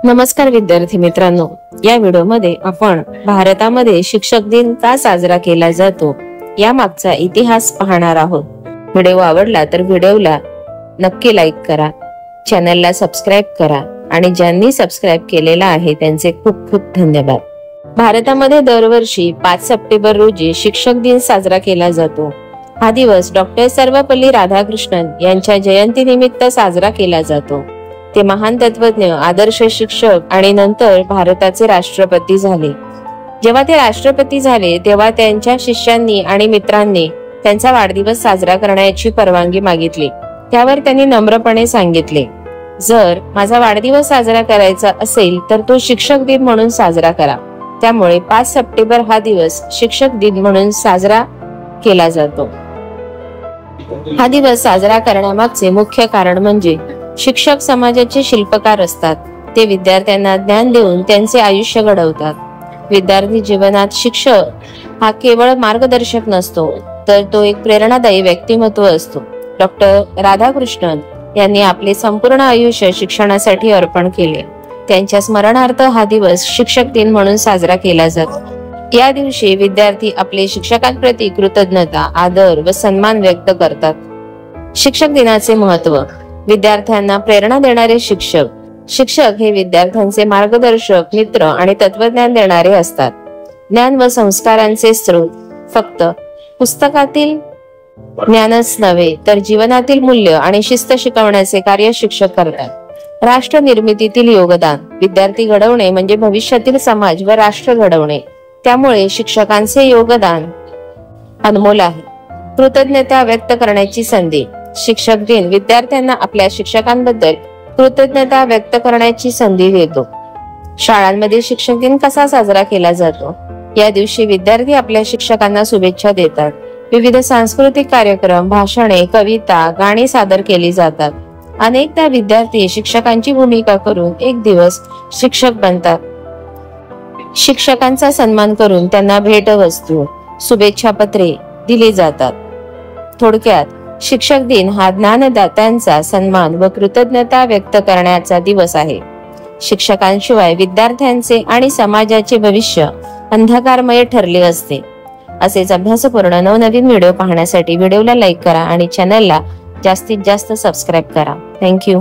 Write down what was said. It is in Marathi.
नमस्कार विद्यार्थी मित्रांनो, या व्हिडिओमध्ये आपण भारतामध्ये शिक्षक दिन का साजरा केला जातो या मागचा इतिहास पाहणार आहोत। व्हिडिओ आवडला तर व्हिडिओला नक्की लाईक करा, चॅनलला सबस्क्राइब करा आणि ज्यांनी सबस्क्राइब केलेला आहे त्यांचे खूप खूप धन्यवाद। भारतामध्ये दरवर्षी 5 सप्टेंबर रोजी शिक्षक दिन साजरा केला जातो। हा दिवस डॉक्टर सर्वपल्ली राधाकृष्णन यांच्या जयंतीनिमित्त साजरा केला जातो। ते महान तत्वज्ञ, आदर्श शिक्षक आणि नंतर भारताचे राष्ट्रपती झाले। जेव्हा ते राष्ट्रपती झाले तेव्हा त्यांच्या शिष्यांनी आणि मित्रांनी त्यांचा वाढदिवस साजरा करण्याची परवानगी मागितली। त्यावर त्यांनी नम्रपणे सांगितले, जर माझा वाढदिवस साजरा करायचा असेल तर तो शिक्षक दिन म्हणून साजरा करा। त्यामुळे 5 सप्टेंबर हा दिवस शिक्षक दिन म्हणून साजरा केला जातो। हा दिवस साजरा करण्यामागचे मुख्य कारण म्हणजे शिक्षक समाजाचे शिल्पकार असतात। ते विद्यार्थ्यांना ज्ञान देऊन त्यांचे आयुष्य घडवतात। विद्यार्थी जीवनात शिक्षक हा केवळ मार्गदर्शक नसतो, तर तो एक प्रेरणादायी व्यक्तिमत्व असतो। डॉक्टर राधाकृष्णन यांनी आपले संपूर्ण आयुष्य शिक्षणासाठी अर्पण केले। त्यांच्या स्मरणार्थ हा दिवस शिक्षक दिन म्हणून साजरा केला जातो। या दिवशी विद्यार्थी आपले शिक्षकांप्रती कृतज्ञता, आदर व सन्मान व्यक्त करतात। शिक्षक दिनाचे महत्त्व: विद्यार्थ्यांना प्रेरणा देणारे शिक्षक। शिक्षक हे विद्यार्थ्यांचे मार्गदर्शक, मित्र आणि तत्वज्ञान देणारे असतात। ज्ञान व संस्कारांचे स्रोत फक्त पुस्तकातील ज्ञानच नव्हे तर जीवनातील मूल्य आणि शिस्त शिकवण्याचे कार्य शिक्षक करतात। राष्ट्र निर्मितीतील योगदान: विद्यार्थी घडवणे म्हणजे भविष्यातील समाज व राष्ट्र घडवणे, त्यामुळे शिक्षकांचे योगदान अनमोल आहे। कृतज्ञता व्यक्त करण्याची संधी: शिक्षक दिन विद्यार्थ्यांना आपल्या शिक्षकांबद्दल कृतज्ञता व्यक्त करण्याची संधी देतो। शाळांमध्ये शिक्षक दिन कसा साजरा केला जातो? या दिवशी विद्यार्थी आपल्या शिक्षकांना शुभेच्छा देतात। विविध सांस्कृतिक कार्यक्रम, भाषणे, कविता, गाणी सादर केली जातात। अनेकदा विद्यार्थी शिक्षकांची भूमिका करून एक दिवस शिक्षक बनतात। शिक्षकांचा सन्मान करून त्यांना भेटवस्तू, शुभेच्छा पत्रे दिली जातात। थोडक्यात, शिक्षक दिन हा ज्ञानदात्यांचा सन्मान व कृतज्ञता व्यक्त करण्याचा दिवस आहे। शिक्षकांशिवाय विद्यार्थ्यांचे आणि समाजाचे भविष्य अंधकारमय ठरले असते। असेच अभ्यासपूर्ण नवनवीन व्हिडिओ पाहण्यासाठी व्हिडिओला लाईक करा आणि चॅनलला जास्तीत जास्त सबस्क्राइब करा। थँक्यू।